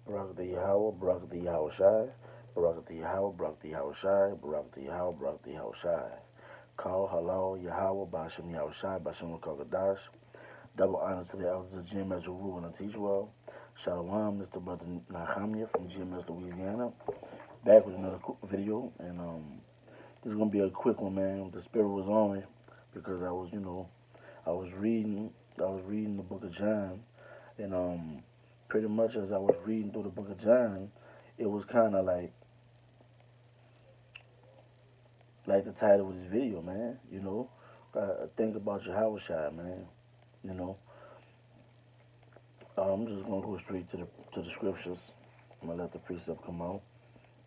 Barakatah Yahweh, Barakatah Yahweh Shai, Barakatah Yahweh, Barakatah Yahweh Shai, Barakatah Yahweh, Barakatah Yahweh Shai. Call Halal Yahweh, Bashim Yahweh Shai, Bashim Lakakadash. Double honors to the elders of GMS who rule and teach well. Shalom, Mr. Brother Nachamia from GMS Louisiana. Back with another video, and this is gonna be a quick one, man. The spirit was on me because I was, I was reading, the book of John, and pretty much as I was reading through the book of John, it was kind of like the title of this video, man. Think about your Yahweh Shai, man. You know, I'm just gonna go straight to the scriptures. I'm gonna let the precept come out.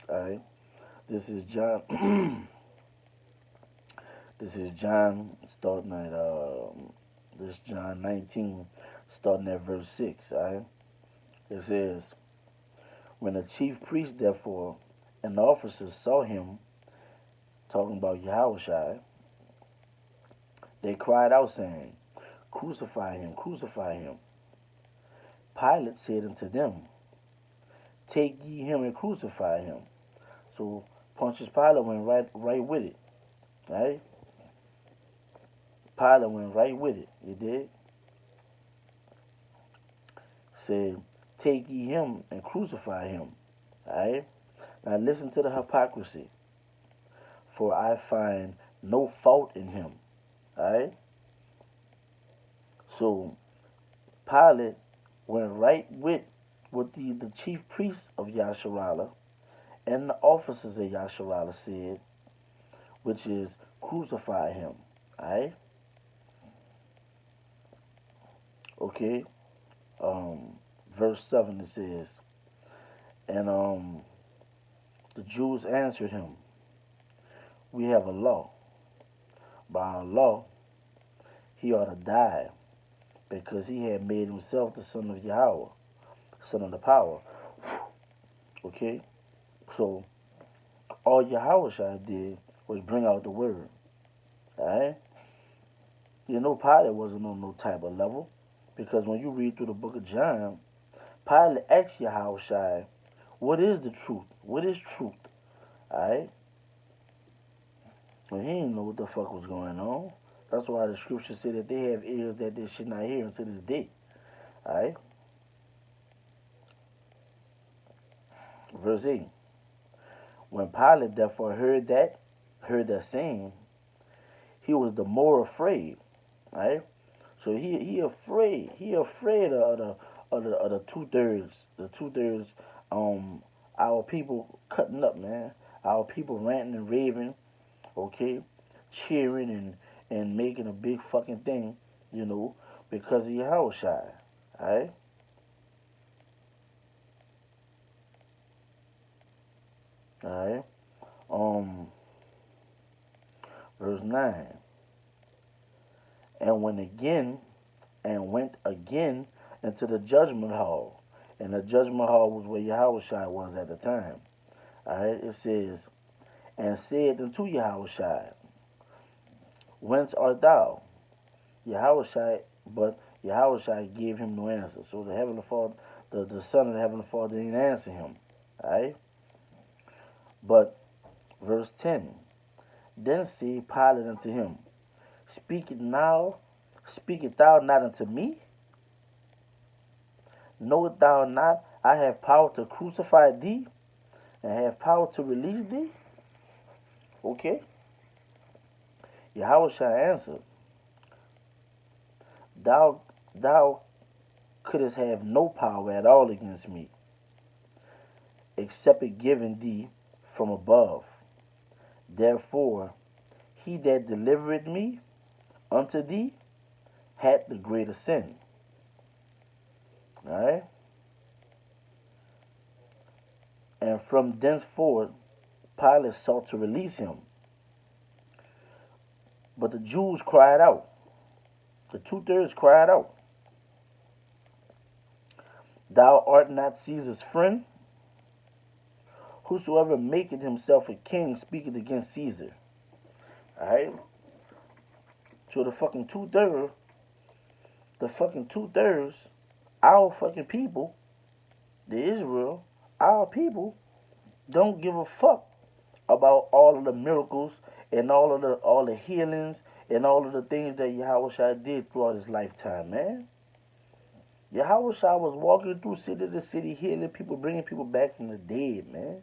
All right, this is John. This is John starting at this John 19, starting at verse 6. All right, it says, when the chief priest therefore and the officers saw him, talking about Yahushua, they cried out, saying, crucify him, crucify him. Pilate said unto them, take ye him and crucify him. So Pontius Pilate went right with it. Right? Pilate went right with it. You did? Said, take ye him and crucify him. Alright? Now listen to the hypocrisy. For I find no fault in him. Alright? So Pilate went right with what the chief priest of Yasharallah and the officers of Yasharallah said, which is crucify him. Alright? Okay. Verse 7 it says, and the Jews answered him, we have a law. By our law, he ought to die because he had made himself the son of Yahweh, son of the power. Okay? So, all Yahweh did was bring out the word. Alright? Pilate wasn't on no type of level. Because when you read through the book of John, Pilate asked Yahweh, what is the truth? What is truth? Alright? Well, he didn't know what the fuck was going on. That's why the scripture said that they have ears that they should not hear until this day. Alright? Verse 8. When Pilate therefore heard that saying, he was the more afraid. Right? So he afraid. He afraid of the 2/3. The 2/3 our people cutting up, man. Our people ranting and raving, okay, cheering and making a big fucking thing, because of Yahushua. Alright? Alright. Verse 9. And went again into the judgment hall. And the judgment hall was where Yahushua was at the time. Alright, it says, and said unto Yahushua, whence art thou? But Yahushua gave him no answer. So the Heavenly Father, the Son of the Heavenly Father didn't answer him. Alright? But verse 10, then said Pilate unto him, speakest thou not unto me? Knowest thou not I have power to crucify thee and have power to release thee? Okay. Yahushua answered, thou couldst have no power at all against me, except it given thee from above. Therefore, he that delivered me unto thee had the greater sin. Alright? And from thenceforth, Pilate sought to release him. But the Jews cried out. The 2/3 cried out, thou art not Caesar's friend? Whosoever maketh himself a king speaketh against Caesar. Alright? So the fucking 2/3, our fucking people, the Israel, our people, don't give a fuck about all of the miracles and all the healings and all of the things that Yahweh did throughout his lifetime, man. Yahweh was walking through city to city, healing people, bringing people back from the dead, man.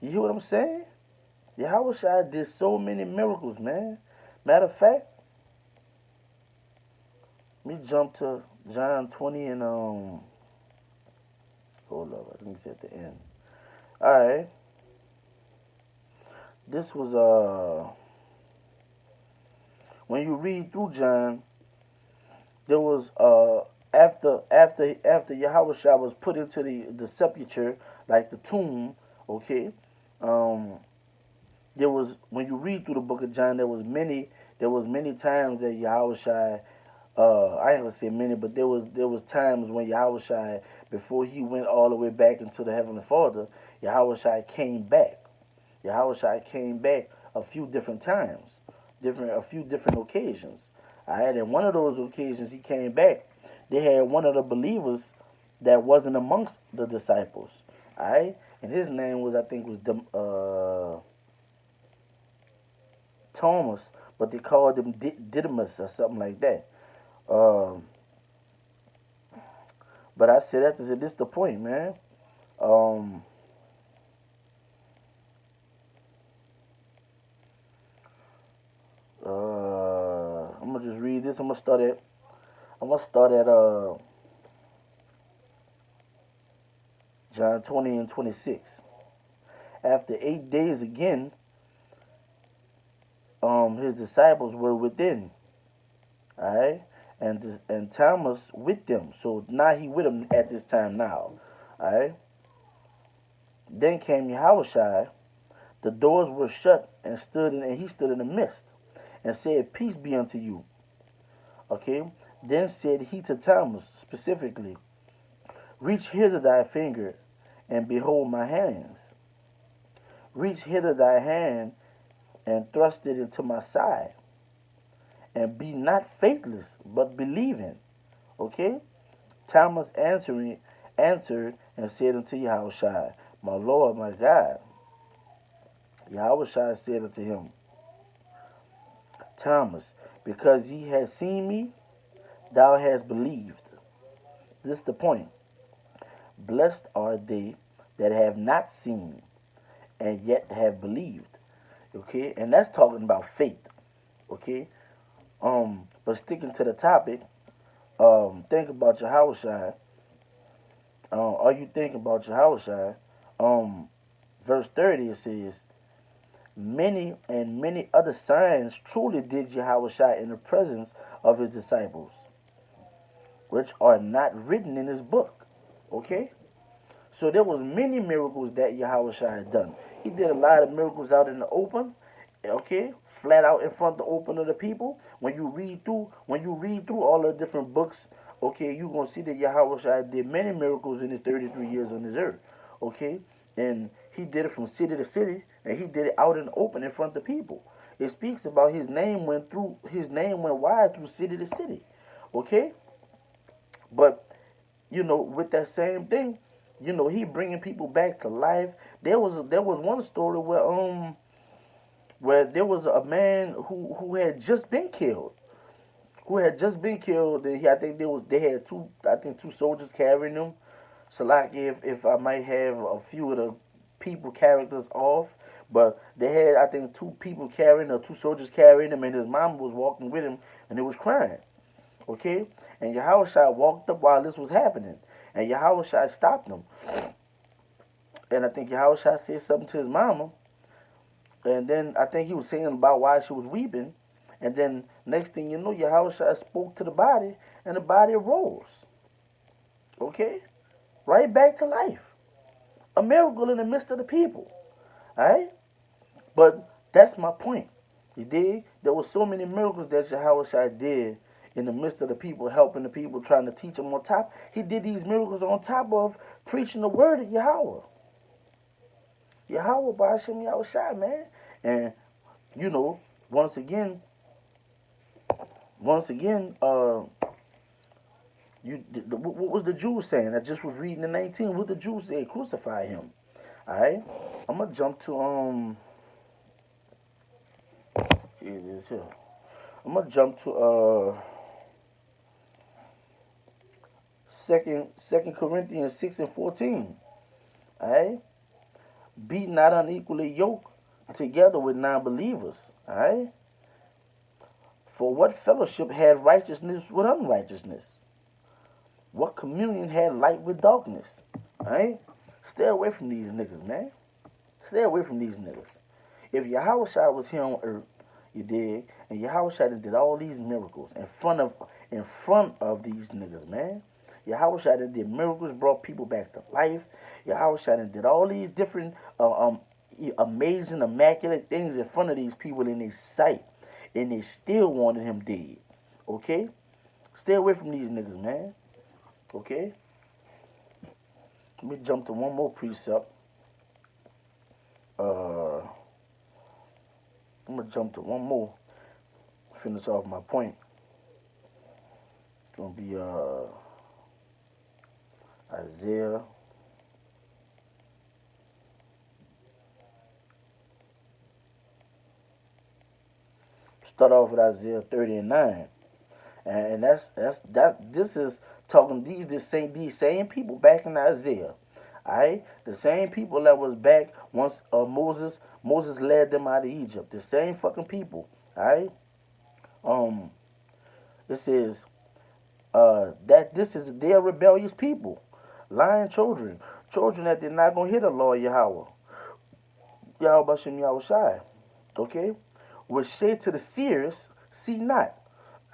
You hear what I'm saying? Yahweh did so many miracles, man. Matter of fact, let me jump to John 20 and hold up, I think it's at the end. All right, this was when you read through John, there was after Yahweh was put into the sepulcher, like the tomb, okay. Um, there was, when you read through the book of John, there was many times that Yahweh I ain't gonna say many, but there was times when Yahweh before he went all the way back into the heavenly Father, Yahweh came back. Yahweh came back a few different times, a few different occasions. All right, and one of those occasions he came back, they had one of the believers that wasn't amongst the disciples. All right, and his name was, I think, was Thomas, but they called him Didymus or something like that. Um, but I said that to say this the point, man. Um, I'm gonna just read this. I'm gonna start at John 20 and 26. After 8 days again, his disciples were within. All right, and Thomas with them. So now he with them at this time now. All right. Then came Yahushua. The doors were shut, and he stood in the midst, and said, "Peace be unto you." Okay. Then said he to Thomas specifically, "Reach hither thy finger, and behold my hands. Reach hither thy hand, and thrust it into my side, and be not faithless, but believing." Okay. Thomas answered and said unto Yahushua, "My Lord, my God." Yahushua said unto him, "Thomas, because ye hast seen me, thou hast believed." This is the point. Blessed are they that have not seen and yet have believed. Okay, and that's talking about faith. Okay, but sticking to the topic, think about Yahushua. Are you thinking about Yahushua? Verse 30 it says, "Many and many other signs truly did Yahushua in the presence of his disciples, which are not written in this book." Okay? So there was many miracles that Yahushua had done. He did a lot of miracles out in the open, okay, flat out in front of the open of the people. When you read through all the different books, okay, you're gonna see that Yahushua did many miracles in his 33 years on this earth. Okay? And he did it from city to city, and he did it out in the open in front of the people. It speaks about his name went wide through city to city. Okay? But with that same thing, he bringing people back to life. There was one story where there was a man who had just been killed, and I think they had two soldiers carrying him. So like if I might have a few of the people characters off, but they had, I think, two people carrying, or two soldiers carrying him, and his mom was walking with him, and he was crying. Okay, and Yahushua walked up while this was happening, and Yahushua stopped him, and I think Yahushua said something to his mama, and then I think he was saying about why she was weeping, and then next thing you know, Yahushua spoke to the body, and the body rose. Okay, right back to life, a miracle in the midst of the people. All right, but that's my point. You dig? There were so many miracles that Yahushua did in the midst of the people, helping the people, trying to teach them on top. He did these miracles on top of preaching the word of Yahweh. Yahweh Ba'ashem Yahushua, man. And, you know, once again, What was the Jews saying? I just was reading in 19. What the Jews say? Crucify him. All right. I'm gonna jump to here it is here. I'm gonna jump to Second Corinthians 6:14. All right. Be not unequally yoked together with non-believers. All right. For what fellowship had righteousness with unrighteousness? What communion had light with darkness? All right. Stay away from these niggas, man. Stay away from these niggas. If Yahushua was here on earth, you did, and Yahushua did all these miracles in front of these niggas, man. Yahushua did miracles, brought people back to life. Yahushua did all these different amazing, immaculate things in front of these people in their sight, and they still wanted him dead. Okay? Stay away from these niggas, man. Okay? Let me jump to one more precept. I'm gonna jump to one more. Finish off my point. It's gonna be Isaiah. Start off with Isaiah 30 and 9. And this is talking these same people back in Isaiah. Alright? The same people that was back once Moses led them out of Egypt. The same fucking people. Alright? Um it says that this is their rebellious people. Lying children. Children that they're not gonna hear the Lord Yahweh. Yahweh Bashem Yahweh Shai. Okay? Which say to the seers, see not.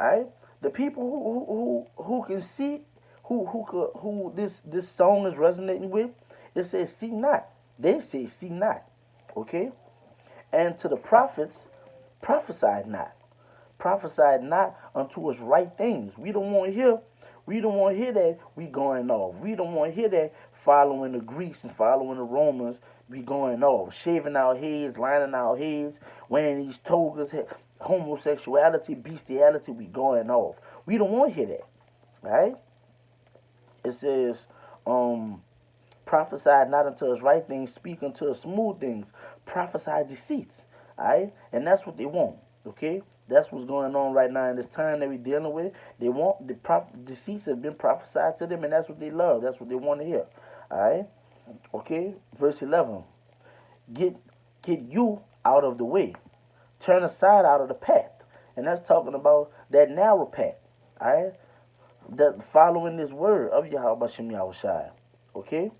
Alright? The people who can see, who this song is resonating with, it says see not. They say see not. Okay? And to the prophets, prophesy not. Prophesy not unto us right things. We don't want to hear that we going off. We don't want to hear that following the Greeks and following the Romans, we going off. Shaving our heads, lining our heads, wearing these togas, homosexuality, bestiality, we going off. We don't want to hear that. Right? It says, prophesy not unto us right things, speak unto us smooth things, prophesy deceits. Alright? And that's what they want. Okay? That's what's going on right now in this time that we're dealing with. They want deceits have been prophesied to them, and that's what they love. That's what they want to hear. Alright? Okay? Verse 11. Get you out of the way. Turn aside out of the path. And that's talking about that narrow path. Alright? That following this word of Yahweh Shem Yahushai. Okay?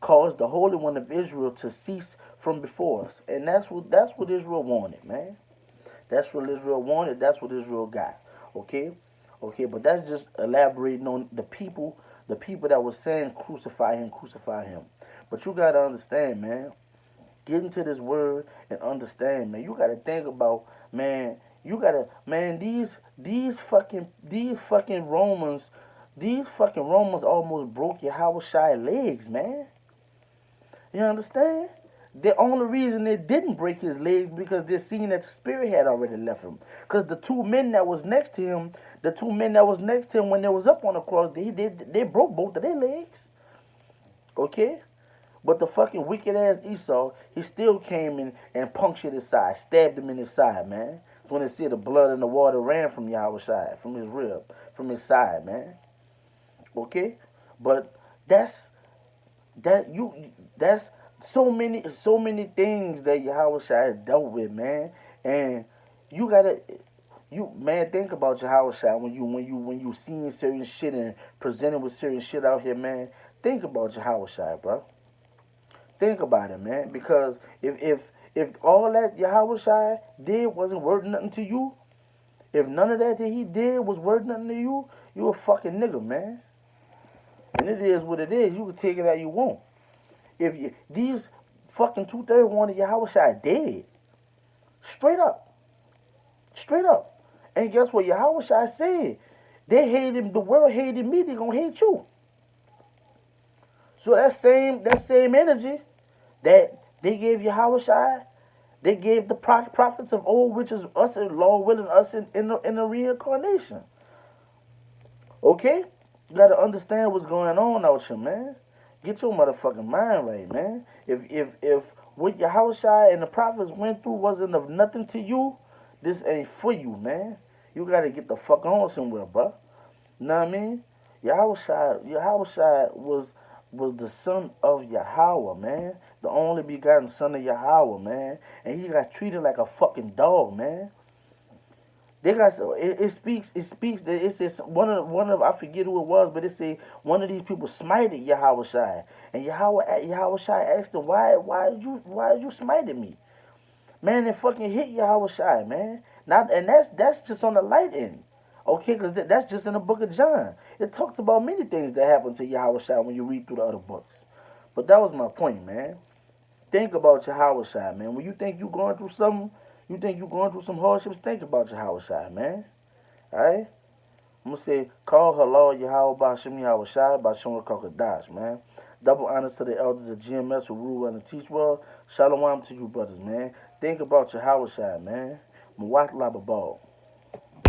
Cause the Holy One of Israel to cease from before us. And that's what Israel wanted, man. That's what Israel wanted. That's what Israel got. Okay? Okay, but that's just elaborating on the people that was saying crucify him, crucify him. But you gotta understand, man. Get into this word and understand, man. You gotta think about, man. These fucking Romans almost broke Yahweh legs, man. You understand? The only reason they didn't break his legs because they're seeing that the spirit had already left him. Because the two men that was next to him when they was up on the cross, they broke both of their legs. Okay? But the fucking wicked ass Esau, he still came in and punctured his side, stabbed him in his side, man. That's when they see the blood and the water ran from Yahweh's side, from his rib, from his side, man. Okay? But that's so many things that Yahweh Shai dealt with, man. And you gotta think about Yahweh Shai when you seeing certain shit and presenting with certain shit out here, man. Think about Yahweh Shai, bro. Think about it, man. Because if all that Yahweh Shai did wasn't worth nothing to you, if none of that he did was worth nothing to you, you a fucking nigga, man. And it is what it is. You can take it how you want. If these fucking 231 of Yahweh Shai dead, straight up, and guess what Yahweh Shai said? They hated the world hated me. They gonna hate you. So that same energy that they gave Yahweh Shai, they gave the prophets of old, which is us, and Lord willing, us in the reincarnation. Okay. You gotta understand what's going on out here, man. Get your motherfucking mind right, man. If what Yahushua and the prophets went through wasn't of nothing to you, this ain't for you, man. You gotta get the fuck on somewhere, bro. You know what I mean? Yahushua was the son of Yahweh, man. The only begotten son of Yahweh, man. And he got treated like a fucking dog, man. They got it speaks that it says one of I forget who it was, but it said one of these people smited Yahweh, and Yahweh asked him, why did you smited me? Man, it fucking hit Yahweh, man. Not and that's just on the light end. Okay, because that's just in the book of John. It talks about many things that happen to Yahweh when you read through the other books. But that was my point, man. Think about Yahweh, man. When you think you going through something, you think you going through some hardships, think about Yahweh, man. Alright? I'm gonna say, call her Lord Yahweh Bashem Yahweh Shai Bashon Kakadash, man. Double honors to the elders of GMS who rule and teach well. Shalom to you brothers, man. Think about Yahweh, man. Mawat Lababal.